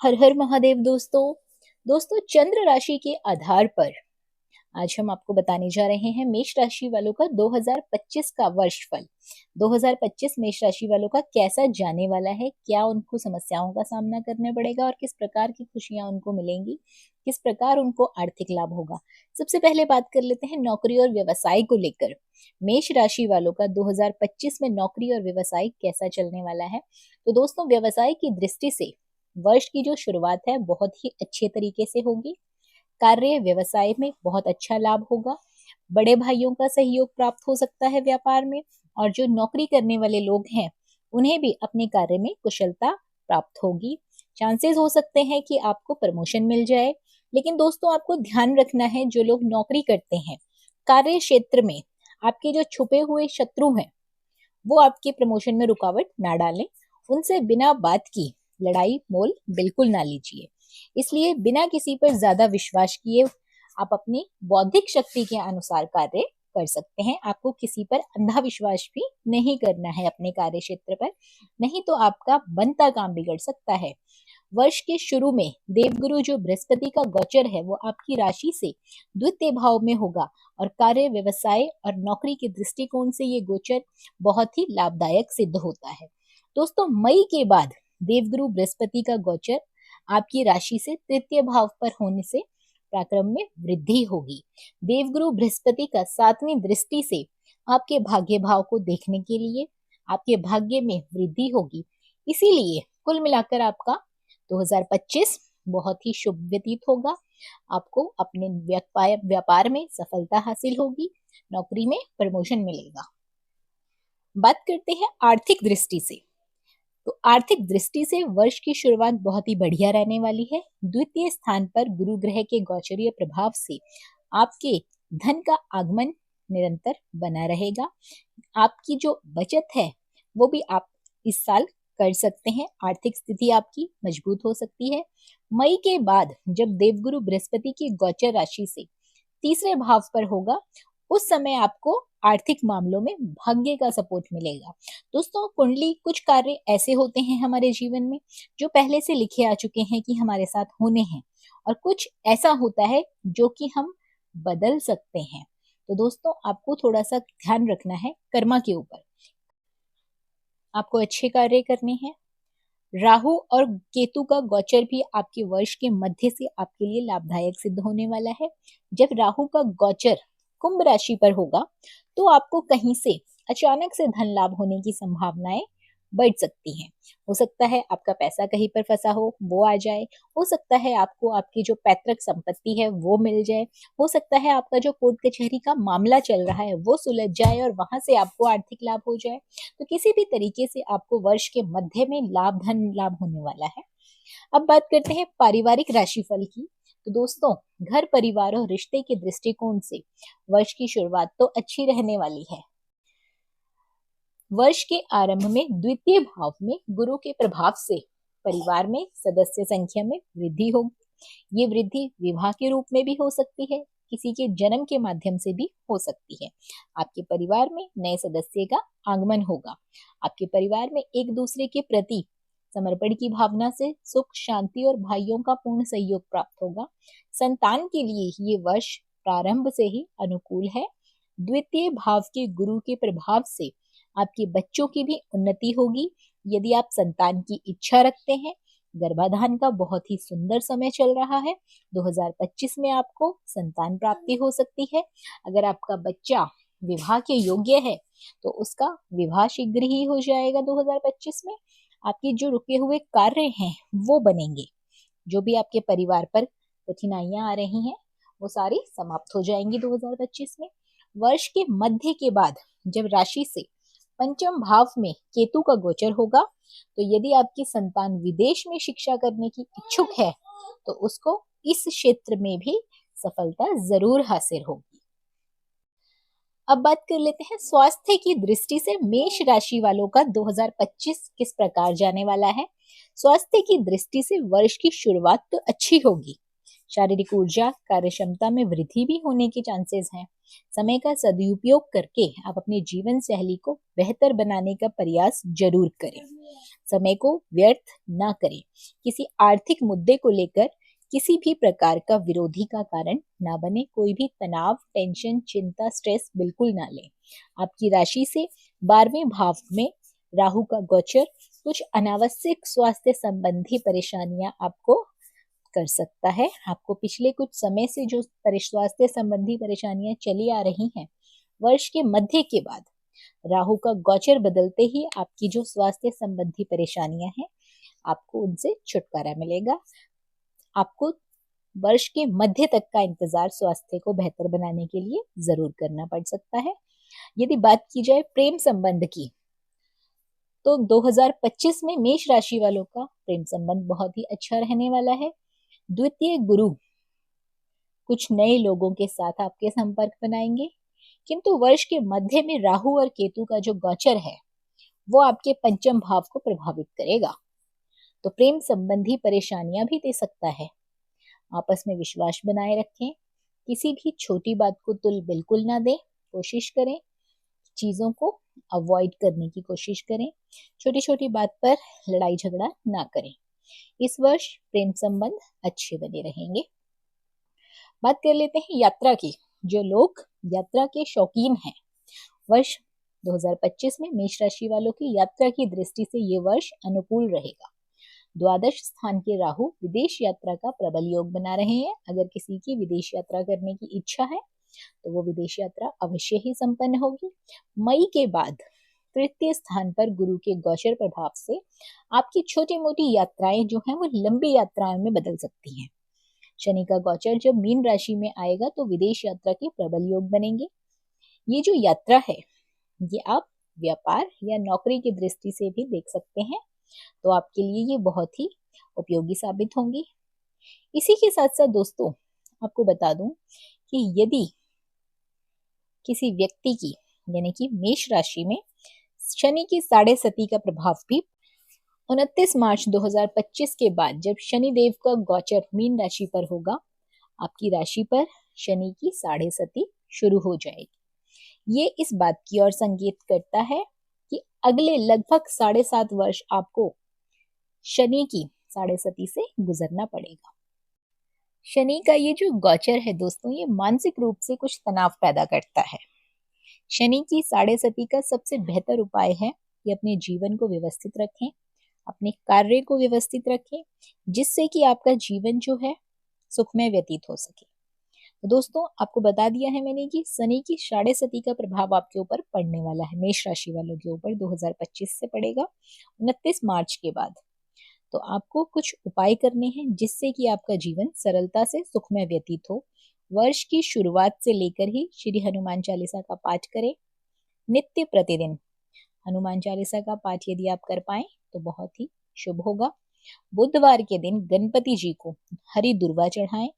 हर हर महादेव दोस्तों चंद्र राशि के आधार पर आज हम आपको बताने जा रहे हैं मेष राशि वालों का 2025 का वर्षफल। 2025 मेष राशि वालों का कैसा जाने वाला है, क्या उनको समस्याओं का सामना करना पड़ेगा और किस प्रकार की खुशियां उनको मिलेंगी, किस प्रकार उनको आर्थिक लाभ होगा। सबसे पहले बात कर लेते हैं नौकरी और व्यवसाय को लेकर। मेष राशि वालों का 2025 में नौकरी और व्यवसाय कैसा चलने वाला है। तो दोस्तों व्यवसाय की दृष्टि से वर्ष की जो शुरुआत है बहुत ही अच्छे तरीके से होगी। कार्य व्यवसाय में बहुत अच्छा लाभ होगा। बड़े भाइयों का सहयोग प्राप्त हो सकता है व्यापार में, और जो नौकरी करने वाले लोग हैं उन्हें भी अपने कार्य में कुशलता प्राप्त होगी। चांसेस हो सकते हैं कि आपको प्रमोशन मिल जाए, लेकिन दोस्तों आपको ध्यान रखना है जो लोग नौकरी करते हैं कार्य क्षेत्र में आपके जो छुपे हुए शत्रु हैं वो आपके प्रमोशन में रुकावट ना डालें। उनसे बिना बात की लड़ाई मोल बिल्कुल ना लीजिए। इसलिए बिना किसी पर ज्यादा विश्वास किए आप अपनी बौद्धिक शक्ति के अनुसार कार्य कर सकते हैं। आपको किसी पर अंधा विश्वास भी नहीं करना है अपने कार्य क्षेत्र पर, नहीं तो आपका बनता काम बिगड़ सकता है। वर्ष के शुरू में देवगुरु जो बृहस्पति का गोचर है वो आपकी राशि से द्वितीय भाव में होगा, और कार्य व्यवसाय और नौकरी के दृष्टिकोण से ये गोचर बहुत ही लाभदायक सिद्ध होता है। दोस्तों मई के बाद देवगुरु बृहस्पति का गोचर आपकी राशि से तृतीय भाव पर होने से पराक्रम में वृद्धि होगी। देवगुरु बृहस्पति का 7वीं दृष्टि से आपके भाग्य भाव को देखने के लिए आपके भाग्य में वृद्धि होगी। इसीलिए कुल मिलाकर आपका 2025 बहुत ही शुभ व्यतीत होगा। आपको अपने व्यापार में सफलता हासिल होगी, नौकरी में प्रमोशन मिलेगा। बात करते हैं आर्थिक दृष्टि से। तो आर्थिक दृष्टि से वर्ष की शुरुआत बहुत ही बढ़िया रहने वाली है। द्वितीय स्थान पर गुरु ग्रह के गोचरीय प्रभाव से आपके धन का आगमन निरंतर बना रहेगा। आपकी जो बचत है वो भी आप इस साल कर सकते हैं। आर्थिक स्थिति आपकी मजबूत हो सकती है। मई के बाद जब देवगुरु बृहस्पति की गोचर राशि से तीसरे भाव पर होगा उस समय आपको आर्थिक मामलों में भाग्य का सपोर्ट मिलेगा। दोस्तों कुंडली कुछ कार्य ऐसे होते हैं हमारे जीवन में जो पहले से लिखे आ चुके हैं कि हमारे साथ होने हैं, और कुछ ऐसा होता है जो कि हम बदल सकते हैं। तो दोस्तों आपको थोड़ा सा ध्यान रखना है कर्मा के ऊपर। आपको अच्छे कार्य करने हैं। राहु और केतु का गोचर भी आपके वर्ष के मध्य से आपके लिए लाभदायक सिद्ध होने वाला है। जब राहु का गोचर कुंभ राशि पर होगा तो आपको कहीं से अचानक से धन लाभ होने की संभावनाएं बढ़ सकती हैं। हो सकता है आपका पैसा कहीं पर फंसा हो वो आ जाए, हो सकता है आपको आपकी जो पैतृक संपत्ति है वो मिल जाए, हो सकता है आपका जो कोर्ट कचहरी का मामला चल रहा है वो सुलझ जाए और वहां से आपको आर्थिक लाभ हो जाए। तो किसी भी तरीके से आपको वर्ष के मध्य में धन लाभ होने वाला है। अब बात करते हैं पारिवारिक राशिफल की। तो दोस्तों घर परिवार और रिश्ते के दृष्टिकोण से वर्ष की शुरुआत तो अच्छी रहने वाली है। वर्ष के आरंभ में द्वितीय भाव में गुरु के प्रभाव से परिवार में सदस्य संख्या में वृद्धि होगी। ये वृद्धि विवाह के रूप में भी हो सकती है, किसी के जन्म के माध्यम से भी हो सकती है। आपके परिवार में नए सदस्य का आगमन होगा। आपके परिवार में एक दूसरे के प्रति समर्पण की भावना से सुख शांति और भाइयों का पूर्ण सहयोग प्राप्त होगा। संतान के लिए ये वर्ष प्रारंभ से ही अनुकूल है। द्वितीय भाव के गुरु के प्रभाव से आपके बच्चों की भी उन्नति होगी। यदि आप संतान की इच्छा रखते हैं, गर्भाधान का बहुत ही सुंदर समय चल रहा है। 2025 में आपको संतान प्राप्ति हो सकती है। अगर आपका बच्चा विवाह के योग्य है तो उसका विवाह शीघ्र ही हो जाएगा 2025 में। आपके जो रुके हुए कार्य हैं वो बनेंगे। जो भी आपके परिवार पर कठिनाइयां आ रही हैं वो सारी समाप्त हो जाएंगी 2025 में। वर्ष के मध्य के बाद जब राशि से पंचम भाव में केतु का गोचर होगा तो यदि आपकी संतान विदेश में शिक्षा करने की इच्छुक है तो उसको इस क्षेत्र में भी सफलता जरूर हासिल होगी। अब बात कर लेते हैं स्वास्थ्य की दृष्टि से मेष राशि वालों का 2025 किस प्रकार जाने वाला है। स्वास्थ्य की दृष्टि से वर्ष की शुरुआत तो अच्छी होगी। शारीरिक ऊर्जा, कार्य क्षमता में वृद्धि भी होने के चांसेस हैं। समय का सदुपयोग करके आप अपने जीवन शैली को बेहतर बनाने का प्रयास जरूर करें। समय को व्यर्थ ना करें। किसी आर्थिक मुद्दे को लेकर किसी भी प्रकार का विरोधी का कारण ना बने। कोई भी तनाव, टेंशन, चिंता, स्ट्रेस बिल्कुल ना लें। आपकी राशि से 12वें भाव में राहु का गोचर कुछ अनावश्यक स्वास्थ्य संबंधी परेशानियां आपको कर सकता है। आपको पिछले कुछ समय से जो स्वास्थ्य संबंधी परेशानियां चली आ रही हैं, वर्ष के मध्य के बाद राहु का गोचर बदलते ही आपकी जो स्वास्थ्य संबंधी परेशानियां हैं, आपको उनसे छुटकारा मिलेगा। आपको वर्ष के मध्य तक का इंतजार स्वास्थ्य को बेहतर बनाने के लिए जरूर करना पड़ सकता है। यदि बात की जाए प्रेम संबंध की, तो 2025 में मेष राशि वालों का प्रेम संबंध बहुत ही अच्छा रहने वाला है। द्वितीय गुरु कुछ नए लोगों के साथ आपके संपर्क बनाएंगे, किंतु वर्ष के मध्य में राहु और केतु का जो गोचर है वो आपके पंचम भाव को प्रभावित करेगा, तो प्रेम संबंधी परेशानियां भी दे सकता है। आपस में विश्वास बनाए रखें। किसी भी छोटी बात को तुल बिल्कुल ना दें। कोशिश करें चीजों को अवॉइड करने की कोशिश करें। छोटी छोटी बात पर लड़ाई झगड़ा ना करें। इस वर्ष प्रेम संबंध अच्छे बने रहेंगे। बात कर लेते हैं यात्रा की। जो लोग यात्रा के शौकीन हैं, वर्ष 2025 में मेष राशि वालों की यात्रा की दृष्टि से ये वर्ष अनुकूल रहेगा। द्वादश स्थान के राहु विदेश यात्रा का प्रबल योग बना रहे हैं। अगर किसी की विदेश यात्रा करने की इच्छा है तो वो विदेश यात्रा अवश्य ही संपन्न होगी। मई के बाद तृतीय स्थान पर गुरु के गोचर प्रभाव से आपकी छोटी मोटी यात्राएं जो हैं वो लंबी यात्राओं में बदल सकती हैं। शनि का गोचर जब मीन राशि में आएगा तो विदेश यात्रा के प्रबल योग बनेंगे। ये जो यात्रा है ये आप व्यापार या नौकरी की दृष्टि से भी देख सकते हैं, तो आपके लिए ये बहुत ही उपयोगी साबित होंगी। इसी के साथ साथ दोस्तों आपको बता दूं कि यदि किसी व्यक्ति की यानी कि मेष राशि में शनि की 7.5 का प्रभाव भी 29 मार्च 2025 के बाद जब शनि देव का गोचर मीन राशि पर होगा, आपकी राशि पर शनि की 7.5 शुरू हो जाएगी। ये इस बात की ओर संकेत करता है कि अगले लगभग 7.5 वर्ष आपको शनि की 7.5 से गुजरना पड़ेगा। शनि का ये जो गोचर है दोस्तों, ये मानसिक रूप से कुछ तनाव पैदा करता है। शनि की 7.5 का सबसे बेहतर उपाय है कि अपने जीवन को व्यवस्थित रखें, अपने कार्य को व्यवस्थित रखें, जिससे कि आपका जीवन जो है सुखमय व्यतीत हो सके। तो दोस्तों आपको बता दिया है मैंने कि शनि की 7.5 का प्रभाव आपके ऊपर पड़ने वाला है, मेष राशि वालों के ऊपर 2025 से पड़ेगा 29 मार्च के बाद। तो आपको कुछ उपाय करने हैं जिससे कि आपका जीवन सरलता से सुखमय व्यतीत हो। वर्ष की शुरुआत से लेकर ही श्री हनुमान चालीसा का पाठ करें। नित्य प्रतिदिन हनुमान चालीसा का पाठ यदि आप कर पाए तो बहुत ही शुभ होगा। बुधवार के दिन गणपति जी को हरी दुर्वा चढ़ाएं।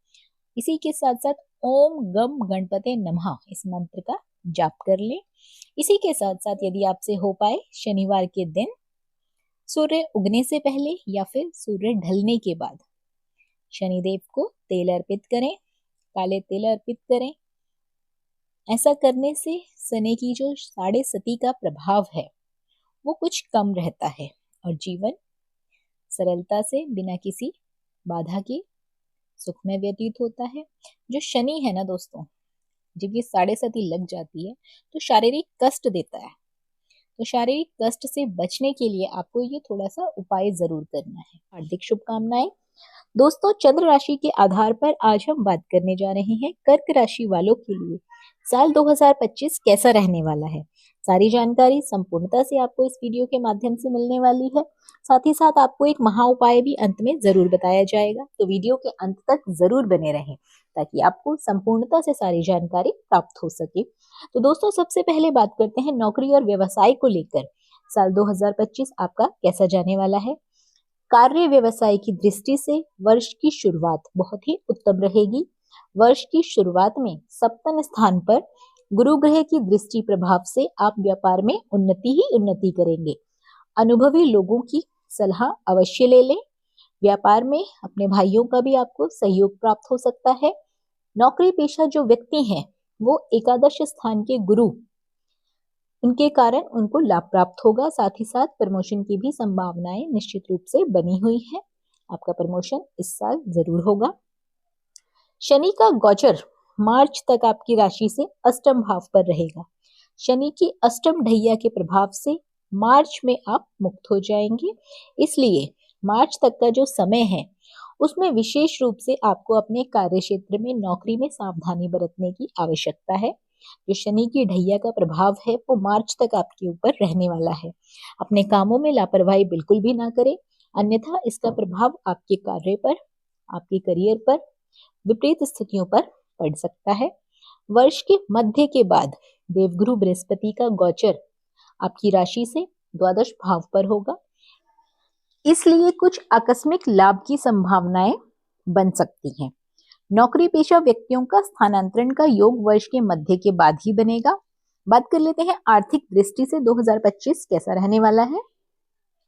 इसी के साथ साथ ओम गम गणपते नमः इस मंत्र का जाप कर लें। इसी के साथ साथ यदि आपसे हो पाए शनिवार के दिन सूर्य उगने से पहले या फिर सूर्य ढलने के बाद शनिदेव को तेल अर्पित करें, काले तेल अर्पित करें। ऐसा करने से शनि की जो 7.5 का प्रभाव है वो कुछ कम रहता है और जीवन सरलता से बिना किसी बाधा के सुखमय व्यतीत होता है। जो शनि है ना दोस्तों, जब ये 7.5 लग जाती है तो शारीरिक कष्ट देता है। तो शारीरिक कष्ट से बचने के लिए आपको ये थोड़ा सा उपाय जरूर करना है। हार्दिक शुभकामनाएं। दोस्तों चंद्र राशि के आधार पर आज हम बात करने जा रहे हैं कर्क राशि वालों के लिए साल 2025 कैसा रहने वाला है। सारी जानकारी संपूर्णता से आपको इस वीडियो के माध्यम से मिलने वाली है। साथ ही साथ आपको एक महा उपाय भी अंत में जरूर बताया जाएगा, तो वीडियो के अंत तक जरूर बने रहें ताकि आपको संपूर्णता से सारी जानकारी प्राप्त हो सके। तो दोस्तों सबसे पहले बात करते हैं नौकरी और व्यवसाय को लेकर साल 2025 आपका कैसा जाने वाला है। कार्य व्यवसाय की दृष्टि से वर्ष की शुरुआत बहुत ही उत्तम रहेगी। वर्ष की शुरुआत में सप्तम स्थान पर गुरु ग्रह की दृष्टि प्रभाव से आप व्यापार में उन्नति ही उन्नति करेंगे। अनुभवी लोगों की सलाह अवश्य ले लें। व्यापार में अपने भाइयों का भी आपको सहयोग प्राप्त हो सकता है। नौकरी पेशा जो व्यक्ति हैं वो एकादश स्थान के गुरु, उनके कारण उनको लाभ प्राप्त होगा। साथ ही साथ प्रमोशन की भी संभावनाएं निश्चित रूप से बनी हुई है। आपका प्रमोशन इस साल जरूर होगा। शनि का गोचर मार्च तक आपकी राशि से अष्टम भाव पर रहेगा। शनि की अष्टम ढैया के प्रभाव से मार्च में आप मुक्त हो जाएंगे। इसलिए मार्च तक का जो समय है उसमें विशेष रूप से आपको अपने कार्य क्षेत्र में, नौकरी में सावधानी बरतने की आवश्यकता है। जो शनि की ढैया का प्रभाव है वो मार्च तक आपके ऊपर रहने वाला है। अपने कामों में लापरवाही बिल्कुल भी ना करें, अन्यथा इसका प्रभाव आपके कार्य पर, आपके करियर पर, विपरीत स्थितियों पर पड़ सकता है। वर्ष के मध्य के बाद देवगुरु बृहस्पति का गोचर आपकी राशि से द्वादश भाव पर होगा, इसलिए कुछ आकस्मिक लाभ की संभावनाएं बन सकती हैं। नौकरी पेशा व्यक्तियों का स्थानांतरण का योग वर्ष के मध्य के बाद ही बनेगा। बात कर लेते हैं आर्थिक दृष्टि से 2025 कैसा रहने वाला है।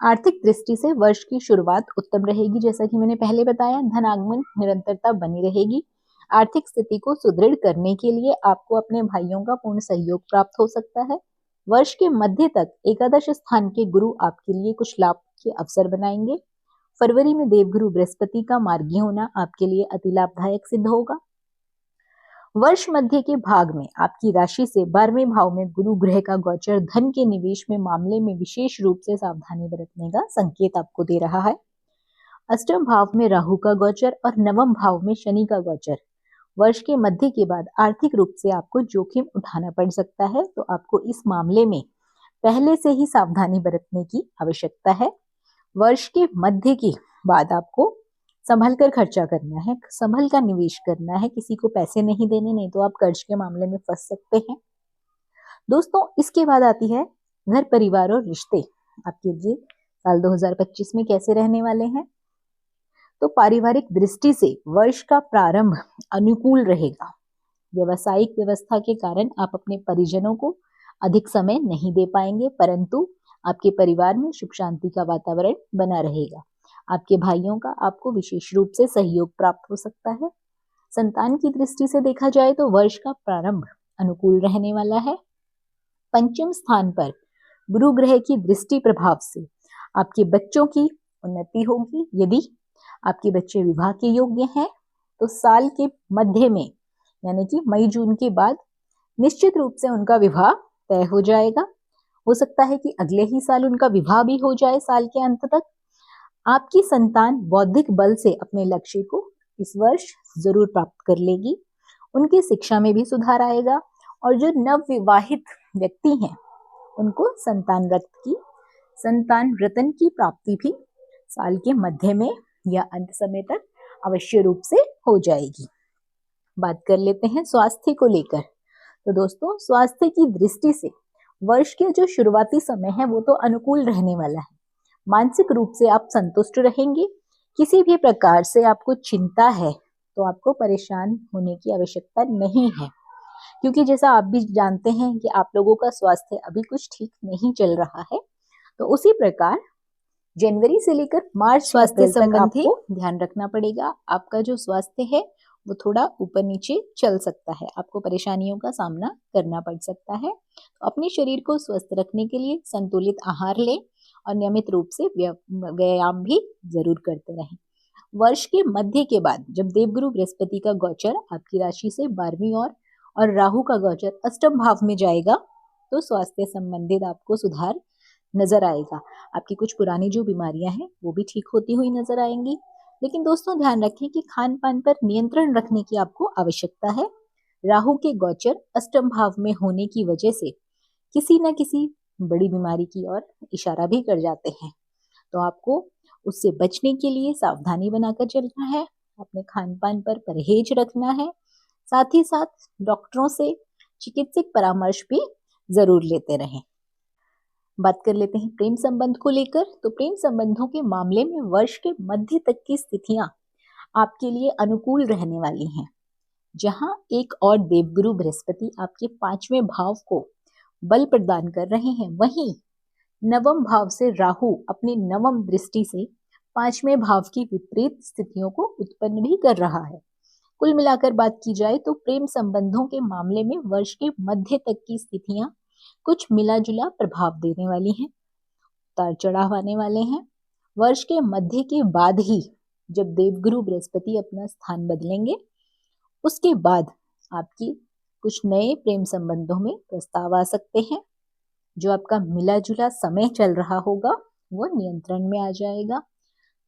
आर्थिक दृष्टि से वर्ष की शुरुआत उत्तम रहेगी। जैसा कि मैंने पहले बताया, धनागमन निरंतरता बनी रहेगी। आर्थिक स्थिति को सुदृढ़ करने के लिए आपको अपने भाइयों का पूर्ण सहयोग प्राप्त हो सकता है। वर्ष के मध्य तक एकादश स्थान के गुरु आपके लिए कुछ लाभ के अवसर बनाएंगे। फरवरी में देवगुरु बृहस्पति का मार्गी होना आपके लिए अति लाभदायक सिद्ध होगा। वर्ष मध्य के भाग में आपकी राशि से 12वें भाव में गुरु ग्रह का गोचर धन के निवेश में मामले में विशेष रूप से सावधानी बरतने का संकेत आपको दे रहा है। अष्टम भाव में राहु का गोचर और नवम भाव में शनि का गोचर वर्ष के मध्य के बाद आर्थिक रूप से आपको जोखिम उठाना पड़ सकता है, तो आपको इस मामले में पहले से ही सावधानी बरतने की आवश्यकता है। वर्ष के मध्य के बाद आपको संभल कर खर्चा करना है, संभल का निवेश करना है, किसी को पैसे नहीं देने, नहीं तो आप कर्ज के मामले में फंस सकते हैं। दोस्तों, इसके बाद आती है घर परिवार और रिश्ते आपके लिए साल 2025 में कैसे रहने वाले हैं। तो पारिवारिक दृष्टि से वर्ष का प्रारंभ अनुकूल रहेगा। व्यवसायिक व्यवस्था के कारण आप अपने परिजनों को अधिक समय नहीं दे पाएंगे, परंतु आपके परिवार में सुख शांति का वातावरण बना रहेगा। आपके भाइयों का आपको विशेष रूप से सहयोग प्राप्त हो सकता है। संतान की दृष्टि से देखा जाए तो वर्ष का प्रारंभ अनुकूल रहने वाला है। पंचम स्थान पर गुरु ग्रह की दृष्टि प्रभाव से आपके बच्चों की उन्नति होगी। यदि आपके बच्चे विवाह के योग्य हैं तो साल के मध्य में, यानी कि मई जून के बाद निश्चित रूप से उनका विवाह तय हो जाएगा। हो सकता है कि अगले ही साल उनका विवाह भी हो जाए साल के अंत तक। आपकी संतान बौद्धिक बल से अपने लक्ष्य को इस वर्ष जरूर प्राप्त कर लेगी। उनकी शिक्षा में भी सुधार आएगा और जो नव विवाहित व्यक्ति हैं उनको संतान रत्न की प्राप्ति भी साल के मध्य में या अंत समय तक अवश्य रूप से हो जाएगी। बात कर लेते हैं स्वास्थ्य को लेकर। तो दोस्तों, स्वास्थ्य की दृष्टि से वर्ष के जो शुरुआती समय है वो तो अनुकूल रहने वाला है। मानसिक रूप से आप संतुष्ट रहेंगे। किसी भी प्रकार से आपको चिंता है तो आपको परेशान होने की आवश्यकता नहीं है, क्योंकि जैसा आप भी जानते हैं कि आप लोगों का स्वास्थ्य अभी कुछ ठीक नहीं चल रहा है। तो उसी प्रकार जनवरी से लेकर मार्च स्वास्थ्य संबंधी आपको ध्यान रखना पड़ेगा। आपका जो स्वास्थ्य है वो थोड़ा ऊपर नीचे चल सकता है, आपको परेशानियों का सामना करना पड़ सकता है। तो अपने शरीर को स्वस्थ रखने के लिए संतुलित आहार लें और नियमित रूप से व्यायाम भी जरूर करते रहें। वर्ष के मध्य के बाद जब देवगुरु बृहस्पति का गोचर आपकी राशि से 12वीं और राहु का गोचर अष्टम भाव में जाएगा तो स्वास्थ्य संबंधित आपको सुधार नजर आएगा। आपकी कुछ पुरानी जो बीमारियां हैं वो भी ठीक होती हुई नजर आएंगी। लेकिन दोस्तों, ध्यान रखें कि खान पान पर नियंत्रण रखने की आपको आवश्यकता है। राहु के गोचर अष्टम भाव में होने की वजह से किसी न किसी बड़ी बीमारी की ओर इशारा भी कर जाते हैं, तो आपको उससे बचने के लिए सावधानी बनाकर चलना है। अपने खान पान पर परहेज रखना है। साथ ही साथ डॉक्टरों से चिकित्सक परामर्श भी जरूर लेते रहें। बात कर लेते हैं प्रेम संबंध को लेकर। तो प्रेम संबंधों के मामले में वर्ष के मध्य तक की स्थितियां आपके लिए अनुकूल रहने वाली हैं। जहां एक और देवगुरु बृहस्पति आपके 5वें भाव को बल प्रदान कर रहे हैं, वहीं नवम भाव से राहु अपनी नवम दृष्टि से 5वें भाव की विपरीत स्थितियों को उत्पन्न भी कर रहा है। कुल मिलाकर बात की जाए तो प्रेम संबंधों के मामले में वर्ष के मध्य तक की स्थितियां कुछ मिला जुला प्रभाव देने वाली हैं, उतार चढ़ाव आने वाले हैं। वर्ष के मध्य के बाद ही जब देवगुरु बृहस्पति अपना स्थान बदलेंगे, उसके बाद आपकी कुछ नए प्रेम संबंधों में प्रस्ताव आ सकते हैं। जो आपका मिला जुला समय चल रहा होगा वो नियंत्रण में आ जाएगा।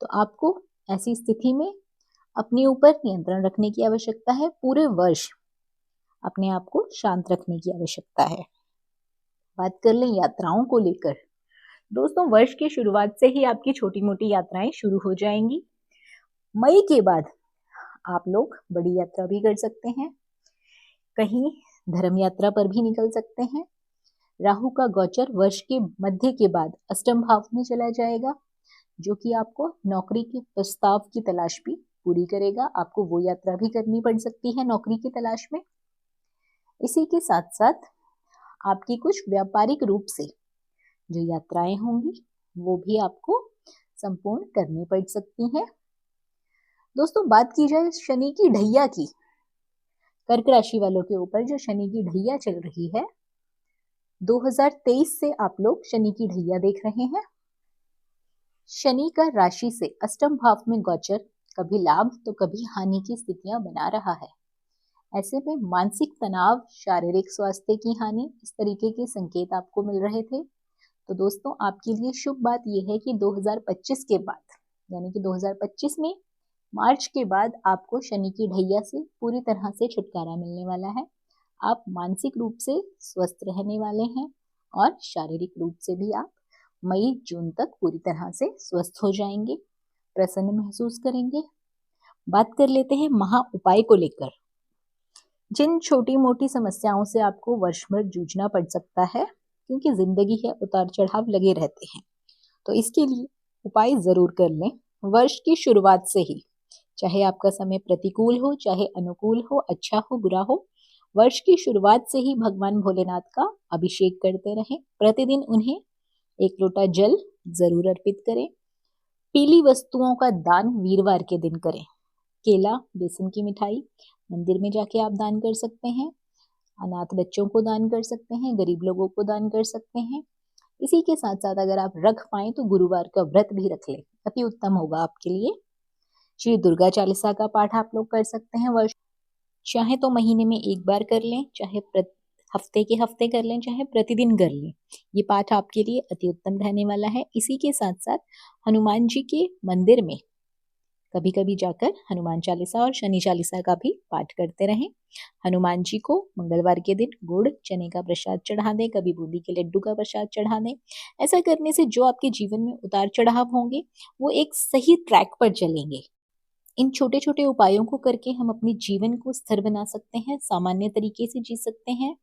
तो आपको ऐसी स्थिति में अपने ऊपर नियंत्रण रखने की आवश्यकता है। पूरे वर्ष अपने आप को शांत रखने की आवश्यकता है। बात कर लें यात्राओं को लेकर। दोस्तों, वर्ष की शुरुआत से ही आपकी छोटी मोटी यात्राएं शुरू हो जाएंगी। मई के बाद आप लोग बड़ी यात्रा भी कर सकते हैं, कहीं धर्म यात्रा पर भी निकल सकते हैं। राहु का गोचर वर्ष के मध्य के बाद अष्टम भाव में चला जाएगा, जो कि आपको नौकरी के प्रस्ताव की तलाश भी पूरी करेगा। आपको वो यात्रा भी करनी पड़ सकती है नौकरी की तलाश में। इसी के साथ साथ आपकी कुछ व्यापारिक रूप से जो यात्राएं होंगी वो भी आपको संपूर्ण करनी पड़ सकती हैं। दोस्तों, बात की जाए शनि की ढैया की। कर्क राशि वालों के ऊपर जो शनि की ढैया चल रही है, 2023 से आप लोग शनि की ढैया देख रहे हैं। शनि का राशि से अष्टम भाव में गोचर कभी लाभ तो कभी हानि की स्थितियां बना रहा है। ऐसे में मानसिक तनाव, शारीरिक स्वास्थ्य की हानि, इस तरीके के संकेत आपको मिल रहे थे। तो दोस्तों, आपके लिए शुभ बात यह है कि 2025 के बाद, यानी कि 2025 में मार्च के बाद आपको शनि की ढैया से पूरी तरह से छुटकारा मिलने वाला है। आप मानसिक रूप से स्वस्थ रहने वाले हैं और शारीरिक रूप से भी आप मई जून तक पूरी तरह से स्वस्थ हो जाएंगे, प्रसन्न महसूस करेंगे। बात कर लेते हैं महा उपाय को लेकर। जिन छोटी मोटी समस्याओं से आपको वर्ष भर जूझना पड़ सकता है, क्योंकि जिंदगी है, उतार चढ़ाव लगे रहते हैं, तो इसके लिए उपाय जरूर कर लें वर्ष की शुरुआत से ही। चाहे आपका समय प्रतिकूल हो, चाहे अनुकूल हो, अच्छा हो, बुरा हो, वर्ष की शुरुआत से ही भगवान भोलेनाथ का अभिषेक करते रहें। प्रतिदिन उन्हें 1 लोटा जल जरूर अर्पित करें। पीली वस्तुओं का दान वीरवार के दिन करें। केला, बेसन की मिठाई मंदिर में जाके आप दान कर सकते हैं। अनाथ बच्चों को दान कर सकते हैं, गरीब लोगों को दान कर सकते हैं। इसी के साथ साथ अगर आप रख पाएं तो गुरुवार का व्रत भी रख लें, अति उत्तम होगा आपके लिए। श्री दुर्गा चालीसा का पाठ आप लोग कर सकते हैं वर्ष, चाहे तो महीने में 1 बार कर लें, चाहे हफ्ते के हफ्ते कर लें, चाहे प्रतिदिन कर लें। ये पाठ आपके लिए अति उत्तम रहने वाला है। इसी के साथ साथ हनुमान जी के मंदिर में कभी कभी जाकर हनुमान चालीसा और शनि चालीसा का भी पाठ करते रहें। हनुमान जी को मंगलवार के दिन गुड़ चने का प्रसाद चढ़ा दें, कभी बूंदी के लड्डू का प्रसाद चढ़ा दें। ऐसा करने से जो आपके जीवन में उतार चढ़ाव होंगे वो एक सही ट्रैक पर चलेंगे। इन छोटे छोटे उपायों को करके हम अपने जीवन को स्थिर बना सकते हैं, सामान्य तरीके से जी सकते हैं।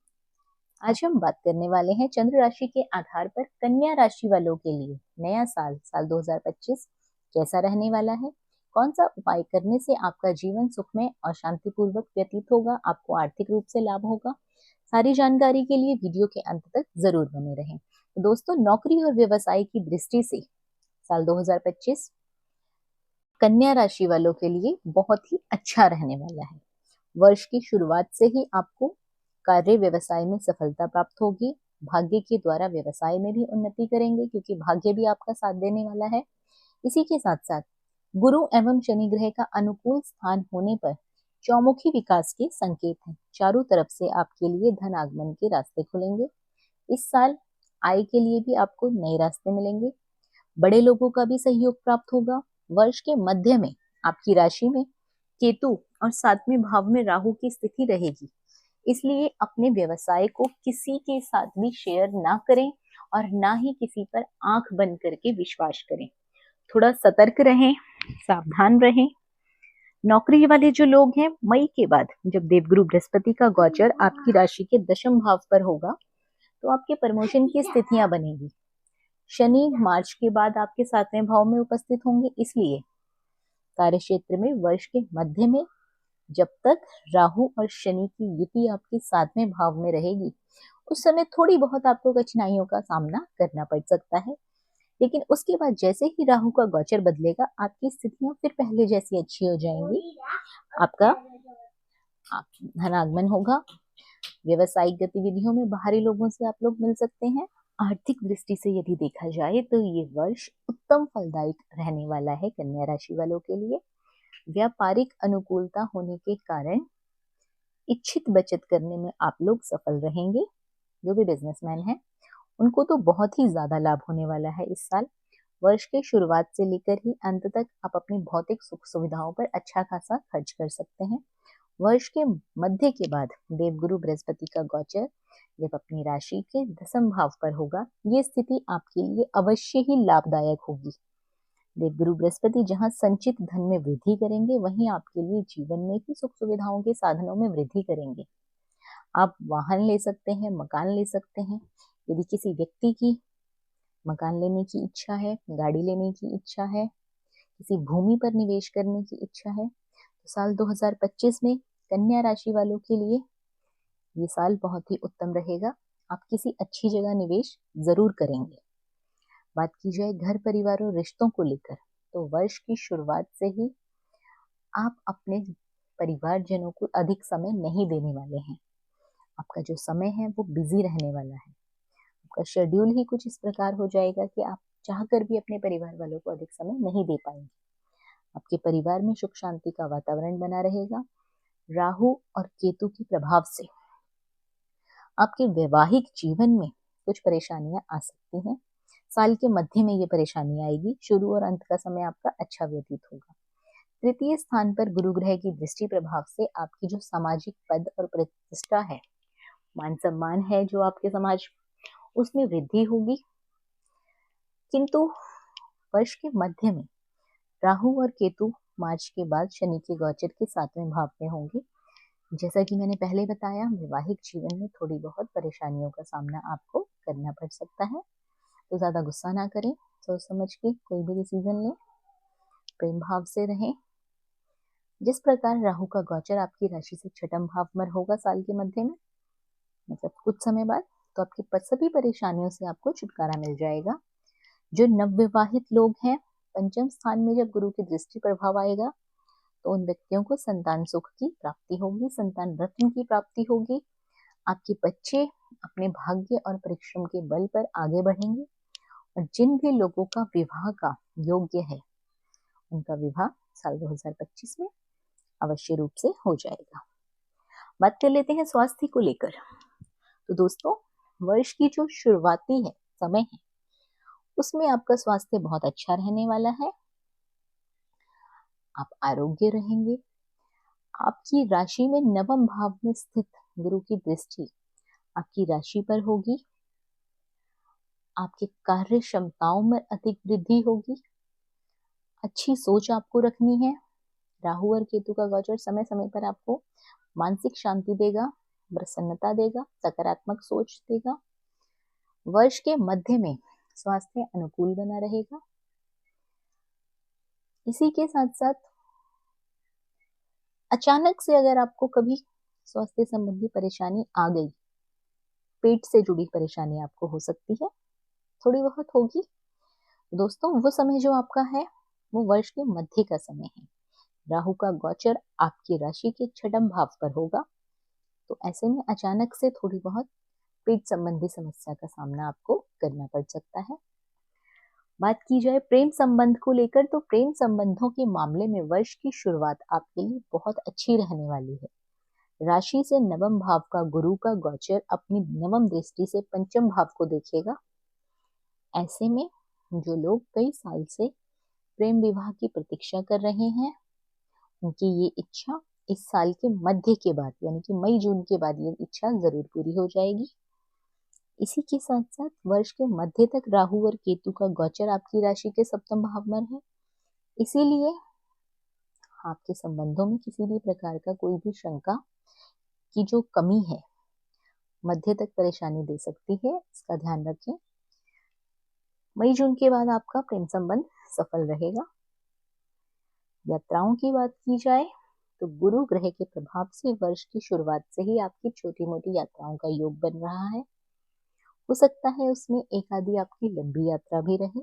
आज हम बात करने वाले हैं चंद्र राशि के आधार पर कन्या राशि वालों के लिए नया साल 2025 कैसा रहने वाला है, कौन सा उपाय करने से आपका जीवन सुखमय और शांतिपूर्वक व्यतीत होगा, आपको आर्थिक रूप से लाभ होगा। सारी जानकारी के लिए वीडियो के अंत तक जरूर बने रहें। तो दोस्तों, नौकरी और व्यवसाय की दृष्टि से साल 2025 कन्या राशि वालों के लिए बहुत ही अच्छा रहने वाला है। वर्ष की शुरुआत से ही आपको कार्य व्यवसाय में सफलता प्राप्त होगी। भाग्य के द्वारा व्यवसाय में भी उन्नति करेंगे, क्योंकि भाग्य भी आपका साथ देने वाला है। इसी के साथ साथ गुरु एवं शनि ग्रह का अनुकूल स्थान होने पर चौमुखी विकास के संकेत हैं। चारों तरफ से आपके लिए धन आगमन के रास्ते खुलेंगे। इस साल आय के लिए भी आपको नए रास्ते मिलेंगे। बड़े लोगों का भी सहयोग प्राप्त होगा। वर्ष के मध्य में आपकी राशि में केतु और 7वें भाव में राहु की स्थिति रहेगी, इसलिए अपने व्यवसाय को किसी के साथ भी शेयर ना करें और ना ही किसी पर आंख बंद करके विश्वास करें। थोड़ा सतर्क रहें, सावधान रहें। नौकरी वाले जो लोग हैं, मई के बाद जब देवगुरु बृहस्पति का गोचर आपकी राशि के 10वें भाव पर होगा तो आपके प्रमोशन की स्थितियां बनेगी। शनि मार्च के बाद आपके 7वें भाव में उपस्थित होंगे, इसलिए कार्य क्षेत्र में वर्ष के मध्य में जब तक राहु और शनि की युति आपके 7वें भाव में रहेगी, उस समय थोड़ी बहुत आपको कठिनाइयों का सामना करना पड़ सकता है। लेकिन उसके बाद जैसे ही राहु का गोचर बदलेगा, आपकी स्थितियां फिर पहले जैसी अच्छी हो जाएंगी। आपका धनागमन होगा। व्यवसायिक गतिविधियों में बाहरी लोगों से आप लोग मिल सकते हैं। आर्थिक दृष्टि से यदि देखा जाए तो ये वर्ष उत्तम फलदायक रहने वाला है कन्या राशि वालों के लिए। व्यापारिक अनुकूलता होने के कारण इच्छित बचत करने में आप लोग सफल रहेंगे। जो भी बिजनेसमैन हैं उनको तो बहुत ही ज्यादा लाभ होने वाला है इस साल। वर्ष के शुरुआत से लेकर ही अंत तक आप अपनी भौतिक सुख सुविधाओं पर अच्छा खासा खर्च कर सकते हैं। वर्ष के मध्य के बाद देवगुरु बृहस्पति का गोचर जब अपनी राशि के दसम भाव पर होगा, ये स्थिति आपके लिए अवश्य ही लाभदायक होगी। देवगुरु बृहस्पति जहां संचित धन में वृद्धि करेंगे, वहीं आपके लिए जीवन में भी सुख सुविधाओं के साधनों में वृद्धि करेंगे। आप वाहन ले सकते हैं, मकान ले सकते हैं। यदि किसी व्यक्ति की मकान लेने की इच्छा है, गाड़ी लेने की इच्छा है, किसी भूमि पर निवेश करने की इच्छा है, तो साल 2025 में कन्या राशि वालों के लिए ये साल बहुत ही उत्तम रहेगा। आप किसी अच्छी जगह निवेश जरूर करेंगे। बात की जाए घर परिवार और रिश्तों को लेकर, तो वर्ष की शुरुआत से ही आप अपने परिवारजनों को अधिक समय नहीं देने वाले हैं। आपका जो समय है वो बिजी रहने वाला है। आपका शेड्यूल ही कुछ इस प्रकार हो जाएगा कि आप चाहकर भी अपने परिवार वालों को अधिक समय नहीं दे पाएंगे। आपके परिवार में सुख शांति का वातावरण बना रहेगा। राहु और केतु के प्रभाव से आपके वैवाहिक जीवन में कुछ परेशानियां आ सकती हैं। साल के मध्य में ये परेशानी आएगी। शुरू और अंत का समय आपका अच्छा व्यतीत होगा। तृतीय स्थान पर गुरु ग्रह की दृष्टि प्रभाव से आपकी जो सामाजिक पद और प्रतिष्ठा है, मान सम्मान है जो आपके समाज, उसमें वृद्धि होगी। किंतु वर्ष के मध्य में राहु और केतु मार्च के बाद शनि के गोचर के 7वें भाव में होंगे। जैसा कि मैंने पहले बताया, वैवाहिक जीवन में थोड़ी बहुत परेशानियों का सामना आपको करना पड़ सकता है। तो ज्यादा गुस्सा ना करें, सोच समझ के कोई भी डिसीजन लें, प्रेम भाव से रहें। जिस प्रकार राहु का गोचर आपकी राशि से छठम भाव में होगा साल के मध्य में, मतलब कुछ समय बाद, तो आपकी सभी परेशानियों से आपको छुटकारा मिल जाएगा। जो नवविवाहित लोग हैं, पंचम स्थान में जब गुरु की दृष्टि प्रभाव आएगा तो उन व्यक्तियों को संतान सुख की प्राप्ति होगी, संतान रत्न की प्राप्ति होगी। आपके बच्चे अपने भाग्य और परिश्रम के बल पर आगे बढ़ेंगे और जिन भी लोगों का विवाह का योग्य है उनका विवाह साल 2025 में अवश्य रूप से हो जाएगा। बात कर लेते हैं स्वास्थ्य को लेकर। तो दोस्तों, वर्ष की जो शुरुआती है समय है, उसमें आपका स्वास्थ्य बहुत अच्छा रहने वाला है। आप आरोग्य रहेंगे। आपकी राशि में नवम भाव में स्थित गुरु की दृष्टि आपकी राशि पर होगी। आपकी कार्य क्षमताओं में अधिक वृद्धि होगी। अच्छी सोच आपको रखनी है। राहु और केतु का गोचर समय समय पर आपको मानसिक शांति देगा, प्रसन्नता देगा, सकारात्मक सोच देगा। वर्ष के मध्य में स्वास्थ्य अनुकूल बना रहेगा। इसी के साथ साथ अचानक से अगर आपको कभी स्वास्थ्य संबंधी परेशानी आ गई, पेट से जुड़ी परेशानी आपको हो सकती है, थोड़ी बहुत होगी। दोस्तों, वो समय जो आपका है वो वर्ष के मध्य का समय है। राहु का गोचर आपकी राशि के छठम भाव पर होगा, तो ऐसे में अचानक से थोड़ी बहुत पेट संबंधी समस्या का सामना आपको करना पड़ सकता है। बात की जाए प्रेम संबंध को लेकर, तो प्रेम संबंधों के मामले में वर्ष की शुरुआत आपके लिए बहुत अच्छी रहने वाली है। राशि से नवम भाव का गुरु का गोचर अपनी नवम दृष्टि से पंचम भाव को देखेगा। ऐसे में जो लोग कई साल से प्रेम विवाह की प्रतीक्षा कर रहे हैं, उनकी ये इच्छा इस साल के मध्य के बाद, यानी कि मई जून के बाद, ये इच्छा जरूर पूरी हो जाएगी। इसी के साथ साथ वर्ष के मध्य तक राहु और केतु का गोचर आपकी राशि के सप्तम भाव में है। इसीलिए आपके संबंधों में किसी भी प्रकार का कोई भी शंका की जो कमी है, मध्य तक परेशानी दे सकती है, इसका ध्यान रखें। मई जून के बाद आपका प्रेम संबंध सफल रहेगा। यात्राओं की बात की जाए तो गुरु ग्रह के प्रभाव से वर्ष की शुरुआत से ही आपकी छोटी मोटी यात्राओं का योग बन रहा है। हो सकता है उसमें एक आधी आपकी लंबी यात्रा भी रहे।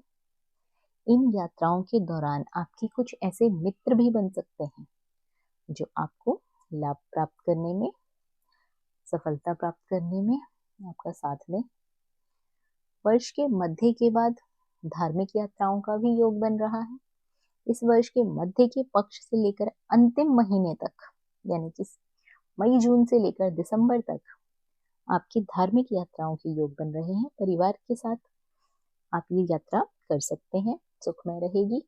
इन यात्राओं के दौरान आपके कुछ ऐसे मित्र भी बन सकते हैं जो आपको लाभ प्राप्त करने में, सफलता प्राप्त करने में आपका साथ दें। वर्ष के मध्य के बाद धार्मिक यात्राओं का भी योग बन रहा है। इस वर्ष के मध्य के पक्ष से लेकर अंतिम महीने तक, यानी कि मई जून से लेकर दिसंबर तक आपकी धार्मिक यात्राओं के योग बन रहे हैं। परिवार के साथ आप ये यात्रा कर सकते हैं, सुखमय रहेगी।